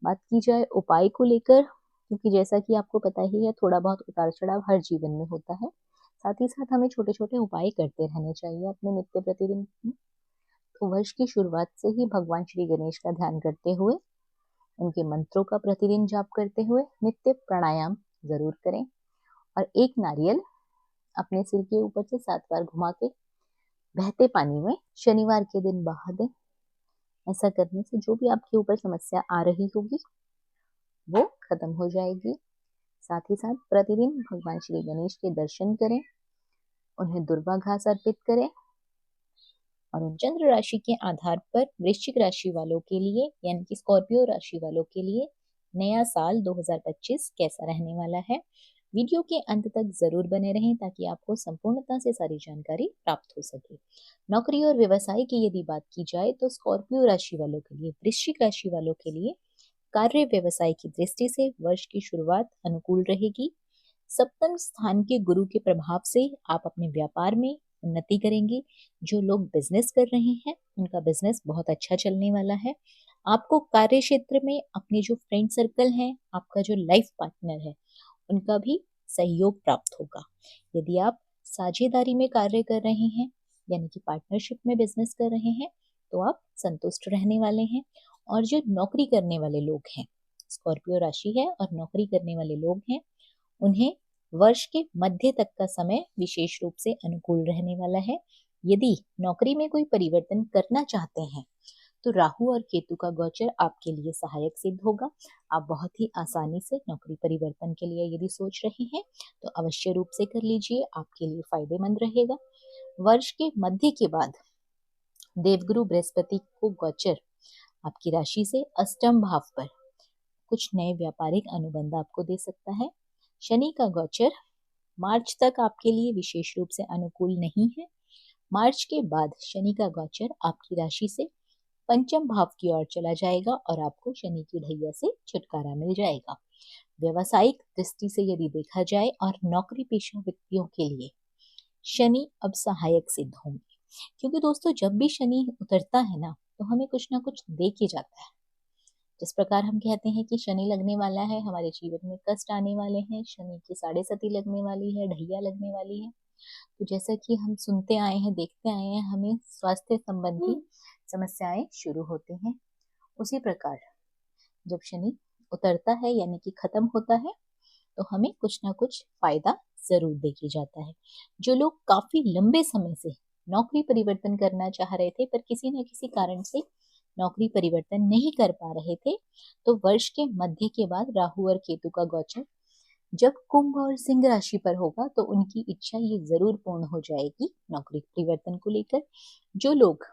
बात की जाए उपाय को लेकर, क्योंकि जैसा कि आपको पता ही है थोड़ा बहुत उतार चढ़ाव हर जीवन में होता है, साथ ही साथ हमें छोटे छोटे उपाय करते रहने चाहिए अपने नित्य प्रतिदिन। तो वर्ष की शुरुआत से ही भगवान श्री गणेश का ध्यान करते हुए, उनके मंत्रों का प्रतिदिन जाप करते हुए नित्य प्राणायाम जरूर करें और एक नारियल अपने सिर के ऊपर से 7 बार घुमा के बहते पानी में शनिवार के दिन बहा दें। ऐसा करने से जो भी आपके ऊपर समस्या आ रही होगी वो खत्म हो जाएगी। साथ ही साथ प्रतिदिन भगवान श्री गणेश के दर्शन करें, उन्हें दुर्वा घास अर्पित करें। और चंद्र राशि के आधार पर वृश्चिक राशि वालों के लिए, यानी कि स्कॉर्पियो राशि वालों के लिए नया साल 2025 कैसा रहने वाला है, वीडियो के अंत तक जरूर बने रहें ताकि आपको संपूर्णता से सारी जानकारी प्राप्त हो सके। नौकरी और व्यवसाय की यदि बात की जाए तो स्कॉर्पियो राशि वालों के लिए, वृश्चिक राशि वालों के लिए कार्य व्यवसाय की दृष्टि से वर्ष की शुरुआत अनुकूल रहेगी। सप्तम स्थान के गुरु के प्रभाव से आप अपने व्यापार में उन्नति करेंगे। जो लोग बिजनेस कर रहे हैं उनका बिजनेस बहुत अच्छा चलने वाला है। आपको कार्य क्षेत्र में अपने जो फ्रेंड सर्कल है, आपका जो लाइफ पार्टनर है, उनका भी सहयोग प्राप्त होगा। यदि आप साझेदारी में कार्य कर रहे हैं, यानी कि पार्टनरशिप में बिजनेस कर रहे हैं, तो आप संतुष्ट रहने वाले हैं। और जो नौकरी करने वाले लोग हैं, स्कॉर्पियो राशि है और नौकरी करने वाले लोग हैं, उन्हें वर्ष के मध्य तक का समय विशेष रूप से अनुकूल रहने वाला है। यदि नौकरी में कोई परिवर्तन करना चाहते हैं तो राहु और केतु का गोचर आपके लिए सहायक सिद्ध होगा। आप बहुत ही आसानी से नौकरी परिवर्तन के लिए यदि सोच रहे हैं तो अवश्य रूप से कर लीजिए, आपके लिए फायदेमंद रहेगा। वर्ष के मध्य के बाद देवगुरु बृहस्पति को गोचर आपकी राशि से अष्टम भाव पर कुछ नए व्यापारिक अनुबंध आपको दे सकता है। शनि का गोचर मार्च तक आपके लिए विशेष रूप से अनुकूल नहीं है। मार्च के बाद शनि का गोचर आपकी राशि से पंचम भाव की ओर चला जाएगा और आपको शनि की ढैया से छुटकारा मिल जाएगा। व्यवसायिक दृष्टि से यदि देखा जाए और नौकरी पेशा व्यक्तियों के लिए शनि अब सहायक सिद्ध होंगे, क्योंकि दोस्तों जब भी शनि उतरता है ना तो हमें कुछ ना कुछ दे के जाता है। जिस प्रकार हम कहते हैं कि शनि लगने वाला है, हमारे जीवन में कष्ट आने वाले हैं, शनि की 7.5 लगने वाली है, ढैया लगने वाली है, तो जैसा कि हम सुनते आए हैं, देखते आए हैं, हमें स्वास्थ्य संबंधी समस्याएं शुरू होती हैं। उसी प्रकार जब शनि उतरता है यानी कि खत्म होता है तो हमें कुछ ना कुछ फायदा जरूर दे के जाता है। जो लोग काफी लंबे समय से नौकरी परिवर्तन करना चाह रहे थे पर किसी न किसी कारण से नौकरी परिवर्तन नहीं कर पा रहे थे, तो वर्ष के मध्य के बाद राहु और केतु का गोचर जब कुंभ और सिंह राशि पर होगा तो उनकी इच्छा ये जरूर पूर्ण हो जाएगी नौकरी परिवर्तन को लेकर। जो लोग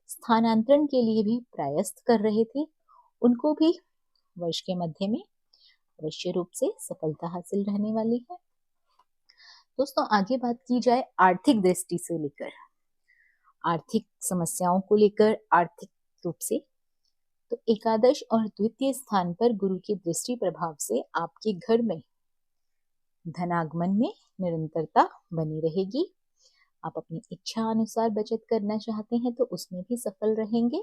स्थानांतरण के लिए भी प्रयास कर रहे थे उनको भी वर्ष के मध्य में अवश्य रूप से सफलता हासिल रहने वाली है। दोस्तों आगे बात की जाए आर्थिक दृष्टि से लेकर, आर्थिक समस्याओं को लेकर, आर्थिक रूप से, तो एकादश और द्वितीय स्थान पर गुरु की दृष्टि प्रभाव से आपके घर में धनागमन में निरंतरता बनी रहेगी। आप अपनी इच्छा अनुसार बचत करना चाहते हैं तो उसमें भी सफल रहेंगे।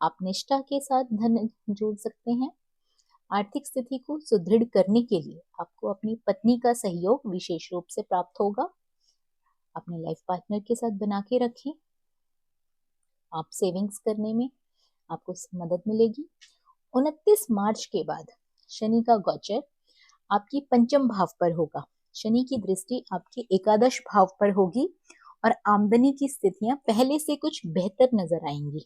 आप निष्ठा के साथ धन जोड़ सकते हैं। आर्थिक स्थिति को सुदृढ़ करने के लिए आपको अपनी पत्नी का सहयोग विशेष रूप से प्राप्त होगा। अपने लाइफ पार्टनर के साथ बना के रखें। आप सेविंग्स करने में आपको मदद मिलेगी। 29 मार्च के बाद शनि का गोचर आपकी पंचम भाव पर होगा। शनि की दृष्टि आपके एकादश भाव पर होगी और आमदनी की स्थितियां पहले से कुछ बेहतर नजर आएंगी।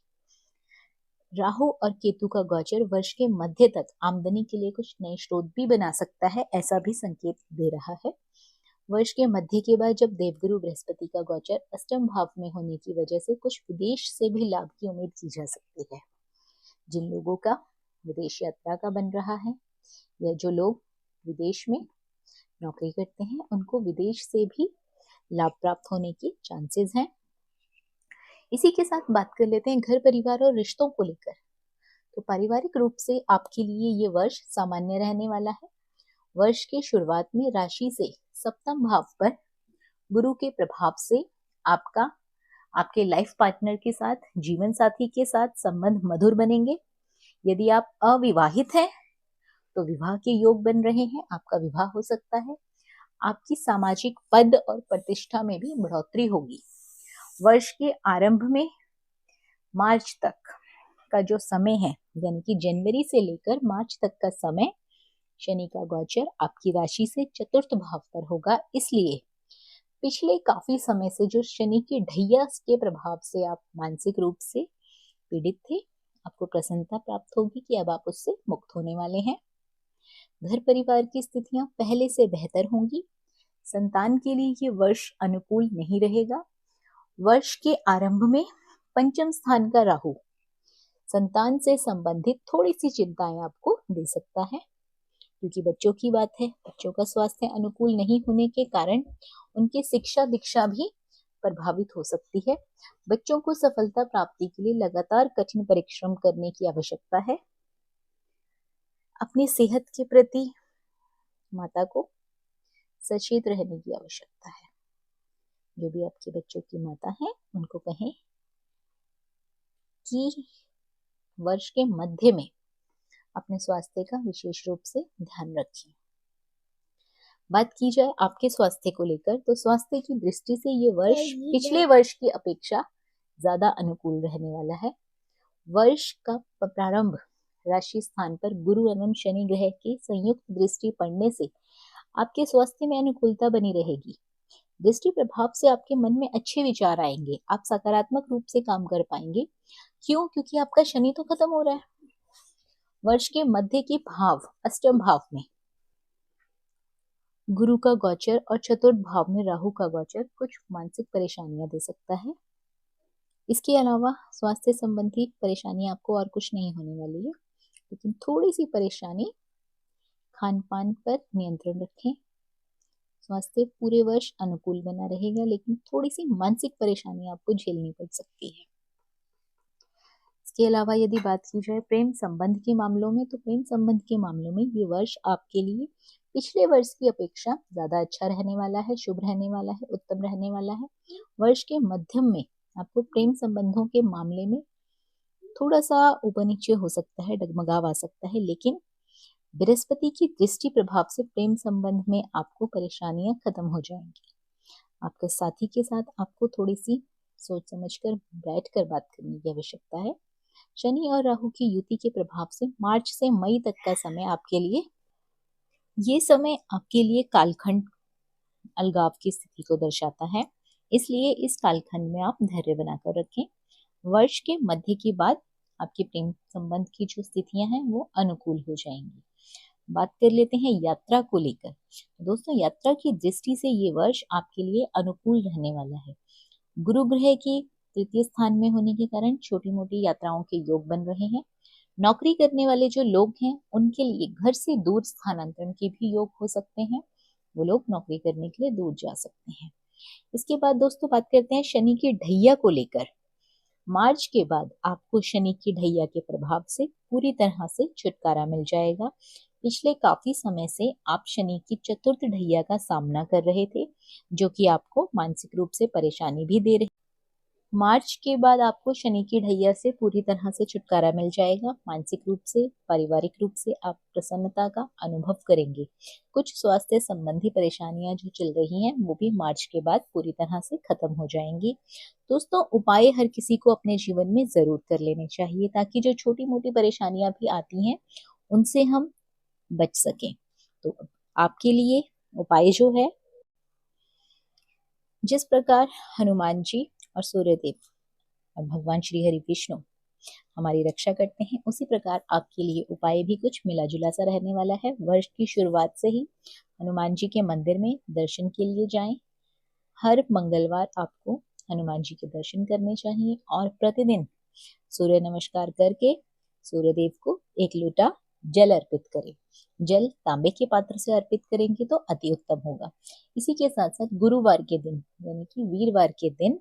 राहु और केतु का गोचर वर्ष के मध्य तक आमदनी के लिए कुछ नए स्रोत भी बना सकता है, ऐसा भी संकेत दे रहा है। वर्ष के मध्य के बाद जब देवगुरु बृहस्पति का गोचर अष्टम भाव में होने की वजह से कुछ विदेश से भी लाभ की उम्मीद की जा सकती है। जिन लोगों का विदेश यात्रा का बन रहा है या जो लोग विदेश में नौकरी करते हैं, उनको विदेश से भी लाभ प्राप्त होने के चांसेस हैं। इसी के साथ बात कर लेते हैं घर परिवार और रिश्तों को लेकर। तो पारिवारिक रूप से आपके लिए ये वर्ष सामान्य रहने वाला है। वर्ष की शुरुआत में राशि से सप्तम भाव पर गुरु के प्रभाव से आपका आपके लाइफ पार्टनर के साथ, जीवन साथी के साथ संबंध मधुर बनेंगे। यदि आप अविवाहित हैं तो विवाह के योग बन रहे हैं, आपका विवाह हो सकता है। आपकी सामाजिक पद और प्रतिष्ठा में भी बढ़ोतरी होगी। वर्ष के आरंभ में मार्च तक का जो समय है, यानी कि जनवरी से लेकर मार्च तक का समय, शनि का गोचर आपकी राशि से चतुर्थ भाव पर होगा। इसलिए पिछले काफी समय से जो शनि की ढैया के प्रभाव से आप मानसिक रूप से पीड़ित थे, आपको प्रसन्नता प्राप्त होगी कि अब आप उससे मुक्त होने वाले हैं। घर परिवार की स्थितियां पहले से बेहतर होंगी। संतान के लिए ये वर्ष अनुकूल नहीं रहेगा। वर्ष के आरंभ में पंचम स्थान का राहु संतान से संबंधित थोड़ी सी चिंताएं आपको दे सकता है, क्योंकि बच्चों की बात है। बच्चों का स्वास्थ्य अनुकूल नहीं होने के कारण उनकी शिक्षा दीक्षा भी प्रभावित हो सकती है। बच्चों को सफलता प्राप्ति के लिए लगातार कठिन परिश्रम करने की आवश्यकता है। अपनी सेहत के प्रति माता को सचेत रहने की आवश्यकता है। जो भी आपके बच्चों की माता है, उनको कहें कि वर्ष के मध्य में अपने स्वास्थ्य का विशेष रूप से ध्यान रखें। बात की जाए आपके स्वास्थ्य को लेकर, तो स्वास्थ्य की दृष्टि से ये वर्ष पिछले वर्ष की अपेक्षा ज्यादा अनुकूल रहने वाला है। वर्ष का प्रारंभ राशि स्थान पर गुरु एवं शनि ग्रह की संयुक्त दृष्टि पड़ने से आपके स्वास्थ्य में अनुकूलता बनी रहेगी। दृष्टि प्रभाव से आपके मन में अच्छे विचार आएंगे, आप सकारात्मक रूप से काम कर पाएंगे। क्यों? क्योंकि आपका शनि तो खत्म हो रहा है। वर्ष के मध्य के भाव अष्टम भाव में गुरु का गोचर और चतुर्थ भाव में राहु का गोचर कुछ मानसिक परेशानियां दे सकता है। इसके अलावा स्वास्थ्य संबंधी परेशानी आपको और कुछ नहीं होने वाली है, लेकिन थोड़ी सी परेशानी खान पान पर नियंत्रण रखें। स्वास्थ्य पूरे वर्ष अनुकूल बना रहेगा, लेकिन थोड़ी सी मानसिक परेशानी आपको झेलनी पड़ सकती है। इसके अलावा यदि बात की जाए प्रेम संबंध के मामलों में, तो प्रेम संबंध के मामलों में ये वर्ष आपके लिए पिछले वर्ष की अपेक्षा ज्यादा अच्छा रहने वाला है, शुभ रहने वाला है, उत्तम रहने वाला है। वर्ष के मध्यम में आपको प्रेम संबंधों के मामले में थोड़ा सा ऊपर नीचे हो सकता है, डगमगाव आ सकता है, लेकिन बृहस्पति की दृष्टि प्रभाव से प्रेम संबंध में आपको परेशानियां खत्म हो जाएंगी। आपके साथी के साथ आपको थोड़ी सी सोच समझकर बैठकर बात करने की आवश्यकता है। शनि और राहु की युति के प्रभाव से मार्च से मई तक का समय आपके लिए, ये समय आपके लिए कालखंड अलगाव की स्थिति को दर्शाता है। इसलिए इस कालखंड में आप धैर्य बनाकर रखें। वर्ष के मध्य के बाद आपके प्रेम संबंध की जो स्थितियां हैं वो अनुकूल हो जाएंगी। बात कर लेते हैं यात्रा को लेकर। दोस्तों, यात्रा की दृष्टि से ये वर्ष आपके लिए अनुकूल रहने वाला है। गुरु ग्रह की तृतीय स्थान में होने के कारण छोटी मोटी यात्राओं के योग बन रहे हैं। नौकरी करने वाले जो लोग हैं, उनके लिए घर से दूर स्थानांतरण के भी योग हो सकते हैं। वो लोग नौकरी करने के लिए दूर जा सकते हैं। इसके बाद दोस्तों बात करते हैं शनि की ढैया को लेकर। मार्च के बाद आपको शनि की ढैया के प्रभाव से पूरी तरह से छुटकारा मिल जाएगा। पिछले काफी समय से आप शनि की चतुर्थ ढैया का सामना कर रहे थे, जो कि आपको मानसिक रूप से परेशानी भी दे रही। मार्च के बाद आपको शनि की ढैया से पूरी तरह से छुटकारा मिल जाएगा। मानसिक रूप से, पारिवारिक रूप से आप प्रसन्नता का अनुभव करेंगे। कुछ स्वास्थ्य संबंधी परेशानियां जो चल रही हैं, वो भी मार्च के बाद पूरी तरह से खत्म हो जाएंगी। दोस्तों, उपाय हर किसी को अपने जीवन में जरूर कर लेने चाहिए, ताकि जो छोटी मोटी परेशानियां भी आती हैं उनसे हम बच सकें। तो आपके लिए उपाय जो है, जिस प्रकार हनुमान जी और सूर्यदेव और भगवान श्री हरि विष्णु हमारी रक्षा करते हैं, उसी प्रकार आपके लिए उपाय भी कुछ मिला जुला सा रहने वाला है। वर्ष की शुरुआत से ही हनुमान जी के मंदिर में दर्शन के लिए जाएं। हर मंगलवार आपको हनुमान जी के दर्शन करने चाहिए और प्रतिदिन सूर्य नमस्कार करके सूर्यदेव को 1 लोटा जल अर्पित करें। जल तांबे के पात्र से अर्पित करेंगे तो अति उत्तम होगा। इसी के साथ साथ गुरुवार के दिन यानी कि वीरवार के दिन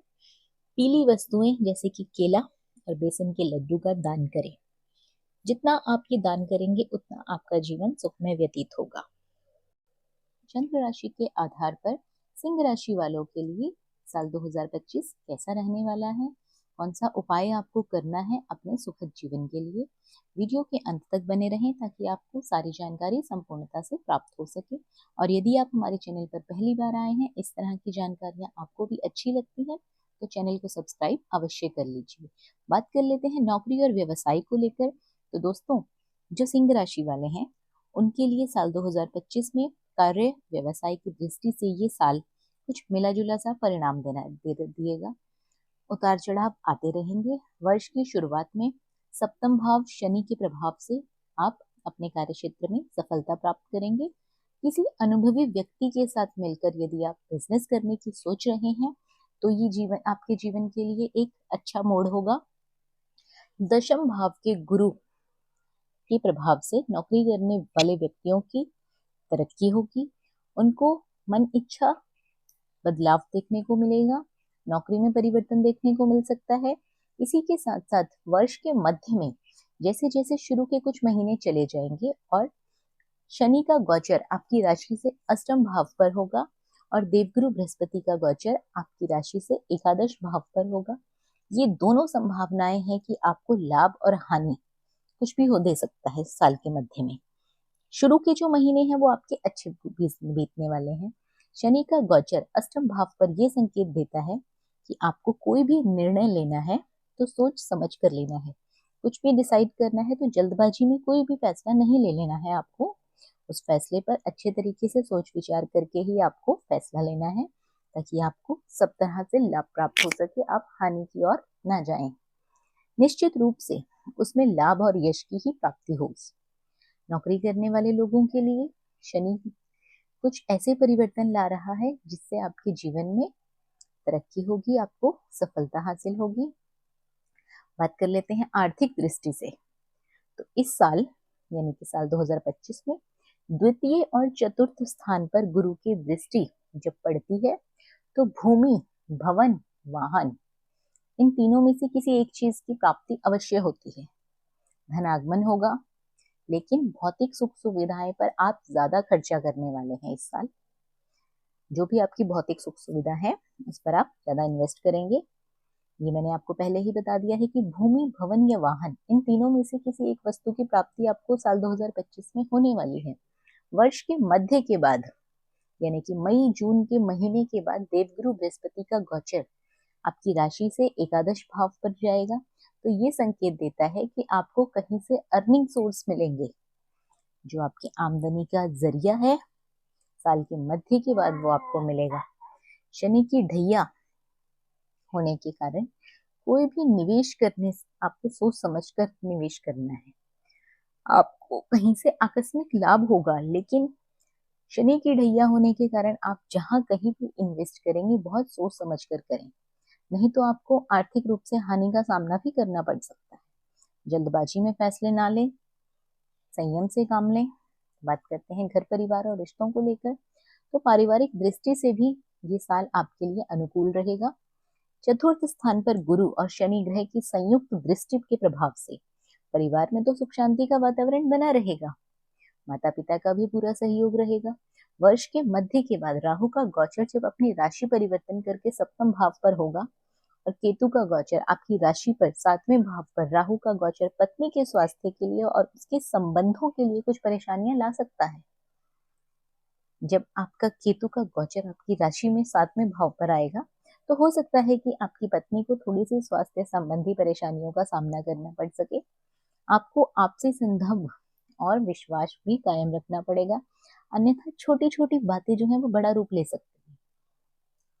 पीली वस्तुएं जैसे कि केला और बेसन के लड्डू का दान करें। जितना आप ये दान करेंगे उतना आपका जीवन सुखमय व्यतीत होगा। चंद्र राशि के आधार पर सिंह राशि वालों के लिए साल 2025 कैसा रहने वाला है, कौन सा उपाय आपको करना है अपने सुखद जीवन के लिए, वीडियो के अंत तक बने रहें ताकि आपको सारी जानकारी संपूर्णता से प्राप्त हो सके। और यदि आप हमारे चैनल पर पहली बार आए हैं, इस तरह की जानकारियां आपको भी अच्छी लगती है तो चैनल को सब्सक्राइब अवश्य कर लीजिए। बात कर लेते हैं नौकरी और व्यवसाय को लेकर। तो दोस्तों, जो सिंह राशि वाले हैं उनके लिए साल 2025 में कार्य व्यवसाय की दृष्टि से ये साल कुछ मिला जुला सा परिणाम दिएगा। उतार चढ़ाव आते रहेंगे। वर्ष की शुरुआत में सप्तम भाव शनि के प्रभाव से आप अपने कार्य क्षेत्र में सफलता प्राप्त करेंगे। किसी अनुभवी व्यक्ति के साथ मिलकर यदि आप बिजनेस करने की सोच रहे हैं तो ये आपके जीवन के लिए एक अच्छा मोड़ होगा। दशम भाव के गुरु के प्रभाव से नौकरी करने वाले व्यक्तियों की तरक्की होगी। उनको मन इच्छा बदलाव देखने को मिलेगा। नौकरी में परिवर्तन देखने को मिल सकता है। इसी के साथ साथ वर्ष के मध्य में जैसे जैसे शुरू के कुछ महीने चले जाएंगे और शनि का गोचर आपकी राशि से अष्टम भाव पर होगा और देवगुरु बृहस्पति का गोचर आपकी राशि से एकादश भाव पर होगा। ये दोनों संभावनाएं हैं कि आपको लाभ और हानि कुछ भी हो दे सकता है साल के मध्य में। शुरू के जो महीने हैं वो आपके अच्छे बीतने वाले हैं। शनि का गोचर अष्टम भाव पर यह संकेत देता है कि आपको कोई भी निर्णय लेना है तो सोच समझ कर लेना है। कुछ भी डिसाइड करना है तो जल्दबाजी में कोई भी फैसला नहीं ले लेना है। आपको उस फैसले पर अच्छे तरीके से सोच विचार करके ही आपको फैसला लेना है ताकि आपको सब तरह से लाभ प्राप्त हो सके, आप हानि की ओर ना जाएं। निश्चित रूप से उसमें लाभ और यश की ही प्राप्ति होगी। नौकरी करने वाले लोगों के लिए शनि कुछ ऐसे परिवर्तन ला रहा है जिससे आपके जीवन में तरक्की होगी, आपको सफलता हासिल होगी। बात कर लेते हैं आर्थिक दृष्टि से। तो इस साल यानी कि साल 2025 में द्वितीय और चतुर्थ स्थान पर गुरु की दृष्टि जब पड़ती है तो भूमि, भवन, वाहन इन तीनों में से किसी एक चीज की प्राप्ति अवश्य होती है। धनागमन होगा, लेकिन भौतिक सुख सुविधाएं पर आप ज्यादा खर्चा करने वाले हैं इस साल। जो भी आपकी भौतिक सुख सुविधा है उस पर आप ज्यादा इन्वेस्ट करेंगे। ये मैंने आपको पहले ही बता दिया है कि भूमि, भवन या वाहन इन तीनों में से किसी एक वस्तु की प्राप्ति आपको साल 2025 में होने वाली है। वर्ष के मध्य के बाद यानी कि मई जून के महीने के बाद देवगुरु बृहस्पति का गोचर आपकी राशि से एकादश भाव पर जाएगा। तो ये संकेत देता है कि आपको कहीं से अर्निंग सोर्स मिलेंगे। जो आपकी आमदनी का जरिया है साल के मध्य के बाद वो आपको मिलेगा। शनि की ढैया होने के कारण कोई भी निवेश करने से आपको सोच समझकर निवेश करना है। आपको कहीं से आकस्मिक लाभ होगा, लेकिन शनि की ढैया होने के कारण आप जहां कहीं भी इन्वेस्ट करेंगे बहुत सोच समझ कर करें, नहीं तो आपको आर्थिक रूप से हानि का सामना भी करना पड़ सकता है। जल्दबाजी में फैसले ना लें, संयम से काम लें। बात करते हैं घर परिवार और रिश्तों को लेकर। तो पारिवारिक दृष्टि से भी ये साल आपके लिए अनुकूल रहेगा। चतुर्थ स्थान पर गुरु और शनि ग्रह की संयुक्त दृष्टि के प्रभाव से परिवार में तो सुख शांति का वातावरण बना रहेगा। माता पिता का भी पूरा सहयोग रहेगा। वर्ष के मध्य के बाद राहु का गोचर जब अपनी राशि परिवर्तन करके सप्तम भाव पर होगा और केतु का गोचर आपकी राशि पर सातवें भाव पर, राहु का गोचर पत्नी के स्वास्थ्य के लिए और उसके संबंधों के लिए कुछ परेशानियां ला सकता है। जब आपका केतु का गोचर आपकी राशि में सातवें भाव पर आएगा तो हो सकता है कि आपकी पत्नी को थोड़ी सी स्वास्थ्य संबंधी परेशानियों का सामना करना पड़ सके। आपको आपसी संदर्भ और विश्वास भी कायम रखना पड़ेगा, अन्यथा छोटी छोटी बातें जो है वो बड़ा रूप ले सकती हैं।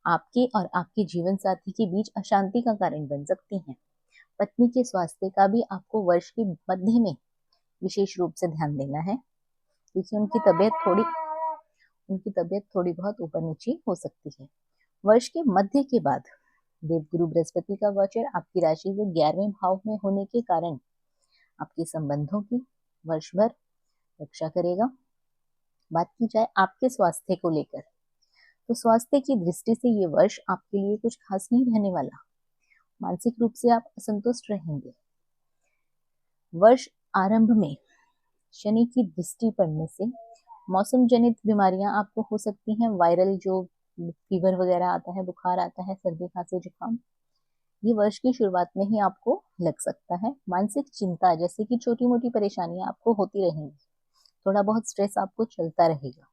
आपके और आपके जीवन साथी के बीच अशांति का कारण बन सकती हैं। पत्नी के स्वास्थ्य का भी आपको वर्ष के मध्य में विशेष रूप से ध्यान देना है, क्योंकि उनकी तबीयत थोड़ी बहुत ऊपर नीचे हो सकती है। वर्ष के मध्य के बाद देवगुरु बृहस्पति का गोचर आपकी राशि से 11वें भाव में होने के कारण आपके संबंधों की वर्ष भर रक्षा करेगा। बात की जाए आपके स्वास्थ्य को लेकर, तो स्वास्थ्य की दृष्टि से ये वर्ष आपके लिए कुछ खास नहीं रहने वाला। मानसिक रूप से आप असंतुष्ट रहेंगे। वर्ष आरंभ में शनि की दृष्टि पड़ने से मौसम जनित बीमारियां आपको हो सकती हैं। वायरल जो फीवर वगैरह आता है, बुखार आता है, सर्दी खांसी जुकाम, ये वर्ष की शुरुआत में ही आपको लग सकता है। मानसिक चिंता जैसे कि छोटी मोटी परेशानियां आपको होती रहेंगी। थोड़ा बहुत स्ट्रेस आपको चलता रहेगा।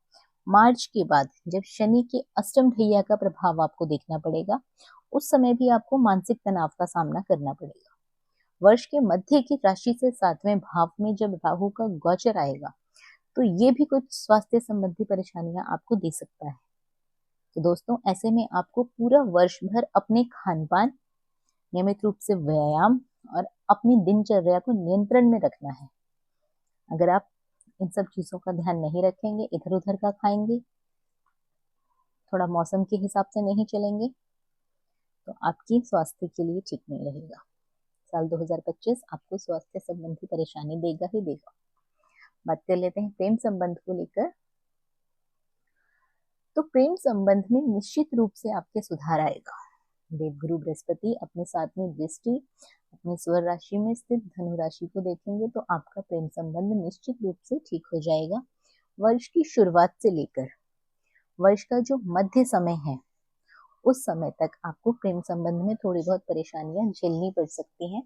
मार्च के बाद जब शनि के अष्टम ढैया का प्रभाव आपको देखना पड़ेगा, उस समय भी आपको मानसिक तनाव का सामना करना पड़ेगा। वर्ष के मध्य की राशि से 7वें भाव में जब राहु का गोचर आएगा, तो ये भी कुछ स्वास्थ्य संबंधी परेशानियां आपको दे सकता है। तो दोस्तों, ऐसे में आपको पूरा वर्ष भर अपने खान पान, नियमित रूप से व्यायाम और अपनी दिनचर्या को नियंत्रण में रखना है। अगर आप इन सब चीजों का ध्यान नहीं रखेंगे, इधर उधर का खाएंगे, थोड़ा मौसम के हिसाब से नहीं चलेंगे, तो आपकी स्वास्थ्य के लिए ठीक नहीं रहेगा। साल 2025 आपको स्वास्थ्य संबंधी परेशानी देगा ही देगा। बात कर लेते हैं प्रेम संबंध को लेकर। तो प्रेम संबंध में निश्चित रूप से आपके सुधार आएगा। देवगुरु बृहस्पति अपने 7वीं दृष्टि अपने स्वर राशि में स्थित धनु राशि को देखेंगे, तो आपका प्रेम संबंध निश्चित रूप से ठीक हो जाएगा। वर्ष की शुरुआत से लेकर वर्ष का जो मध्य समय है, उस समय तक आपको प्रेम संबंध में थोड़ी बहुत परेशानियां झेलनी पड़ सकती हैं,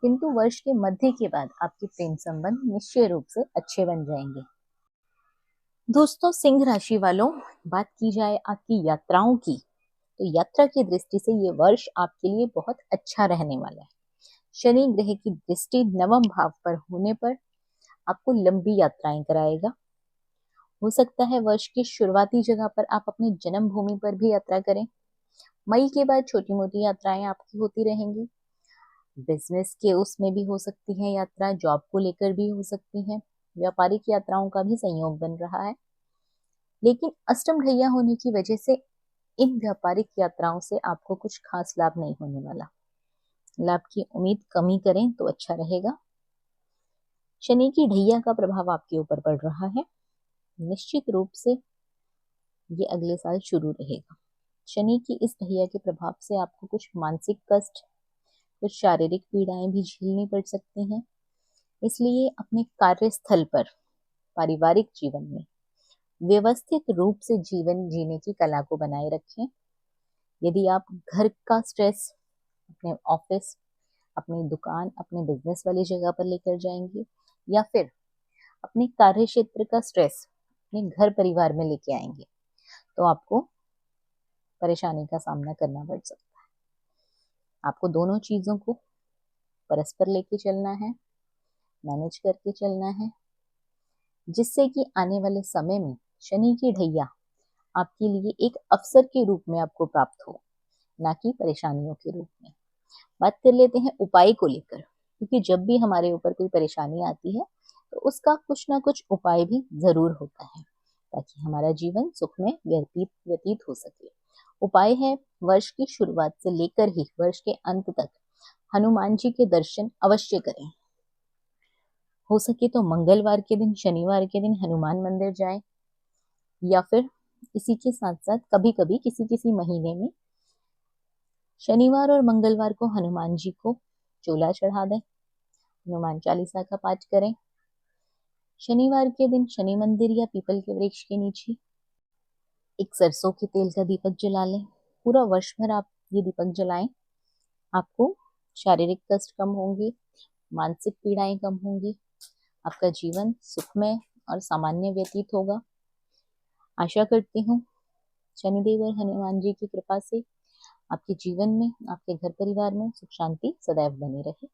किंतु वर्ष के मध्य के बाद आपके प्रेम संबंध निश्चय रूप से अच्छे बन जाएंगे। दोस्तों, सिंह राशि वालों, बात की जाए आपकी यात्राओं की, तो यात्रा की दृष्टि से ये वर्ष आपके लिए बहुत अच्छा रहने वाला है। शनि ग्रह की दृष्टि 9वें भाव पर होने पर आपको लंबी यात्राएं कराएगा। हो सकता है वर्ष की शुरुआती जगह पर आप अपनी जन्म भूमि पर भी यात्रा करें। मई के बाद छोटी मोटी यात्राएं आपकी होती रहेंगी। बिजनेस के उसमें भी हो सकती है यात्रा, जॉब को लेकर भी हो सकती है, व्यापारिक यात्राओं का भी संयोग बन रहा है। लेकिन अष्टम ढैया होने की वजह से इन व्यापारिक यात्राओं से आपको कुछ खास लाभ नहीं होने वाला। लाभ की उम्मीद कम ही करें तो अच्छा रहेगा। शनि की ढैया का प्रभाव आपके ऊपर पड़ रहा है। निश्चित रूप से ये अगले साल शुरू रहेगा। शनि की इस ढैया के प्रभाव से आपको कुछ मानसिक कष्ट, कुछ शारीरिक पीड़ाएं भी झेलनी पड़ सकती हैं। इसलिए अपने कार्यस्थल पर, पारिवारिक जीवन में व्यवस्थित रूप से जीवन जीने की कला को बनाए रखें। यदि आप घर का स्ट्रेस अपने ऑफिस, अपनी दुकान, अपने बिजनेस वाली जगह पर लेकर जाएंगे, या फिर अपने कार्य क्षेत्र का स्ट्रेस अपने घर परिवार में लेके आएंगे, तो आपको परेशानी का सामना करना पड़ सकता है। आपको दोनों चीजों को परस्पर लेके चलना है, मैनेज करके चलना है, जिससे कि आने वाले समय में शनि की ढैया आपके लिए एक अवसर के रूप में आपको प्राप्त हो, ना कि परेशानियों के रूप में। बात कर लेते हैं उपाय को लेकर, क्योंकि जब भी हमारे ऊपर कोई परेशानी आती है, तो उसका कुछ ना कुछ उपाय भी जरूर होता है, ताकि हमारा जीवन सुख में व्यतीत हो सके। उपाय है, वर्ष की शुरुआत से लेकर ही वर्ष के अंत तक हनुमान जी के दर्शन अवश्य करें। हो सके तो मंगलवार के दिन, शनिवार के दिन हनुमान मंदिर जाएं, या फिर इसी के साथ साथ कभी कभी किसी किसी महीने में शनिवार और मंगलवार को हनुमान जी को चोला चढ़ा दें, हनुमान चालीसा का पाठ करें। शनिवार के दिन शनि मंदिर या पीपल के वृक्ष के नीचे एक सरसों के तेल का दीपक जला लें। पूरा वर्ष भर आप ये दीपक जलाएं, आपको शारीरिक कष्ट कम होंगे, मानसिक पीड़ाएं कम होंगी, आपका जीवन सुखमय और सामान्य व्यतीत होगा। आशा करती हूँ शनिदेव और हनुमान जी की कृपा से आपके जीवन में, आपके घर परिवार में सुख शांति सदैव बनी रहे।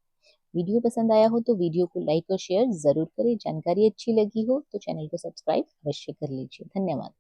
वीडियो पसंद आया हो तो वीडियो को लाइक और शेयर जरूर करें। जानकारी अच्छी लगी हो तो चैनल को सब्सक्राइब अवश्य कर लीजिए। धन्यवाद।